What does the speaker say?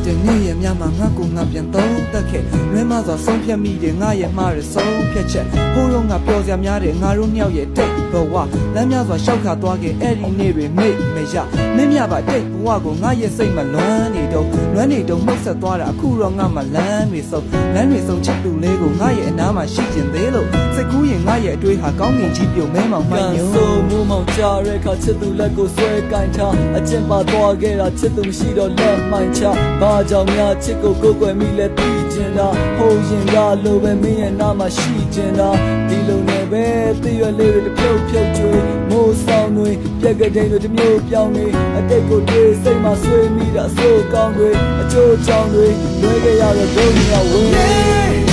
ချက်တဲ့ငါရဲ့မြမှာငါကိုငါပြန်သုံးတက်ခဲ့လွဲမစွာဆုံးဖြတ်မိတယ်ငါရဲ့မှားရဆုံးဖြတ်ချက်ဟိုးတော့ငါပျော်စရာများတယ်ငါတို့နှစ်ယောက်ရဲ့တိတ်ဘဝလမ်းများစွာရှောက်ခါသွားခဲ့အဲ့ဒီနေ့တွေမိတ်မရမင်းမြပါတိတ်ဘဝကိုငါရဲ့စိတ်မလွမ်းနေတော့နှုတ်ဆက်သွားတာအခုတော့ငါမှလမ်းတွေဆုံးချစ်သူလေးကိုငါရဲ့အနားမှာရှိကျင်သေးလို့စိတ်ကူးရင်ငါရဲ့အတွေးဟာကောင်းငင်ကြီးပြုံမဲမောင်မှညို့ဆိုမိုးမောင်ကြရဲခါချစ်သူလက်ကိုဆွဲကင်ထားအကျင့်ပါသွားခဲ့တာချစ်သူမရှိတော့လက်မှန်ချဘာကြောင့်များချစ်ကိုကိုယ်ွယ်မိလဲသိကျင်တာဟိုရင်ကလိုပဲမင်းရဲ့နားမှာရှိကျင်တာဒီလိုနဲ့ပဲသိရလေးတွေတပြုတ်ဖြုတ်ကျွေးမိုးဆောင်တွေပြက်ကတိန်တွေတမျိုးပြောင်းနေအတိတ်ကိုတွေးစိတ်မှာဆွေးမိတာအဆိုးကောင်းတွေအချိုးချောင်းတွေလွဲခဲ့ရတဲ့ဘုံမြောက်ဝေး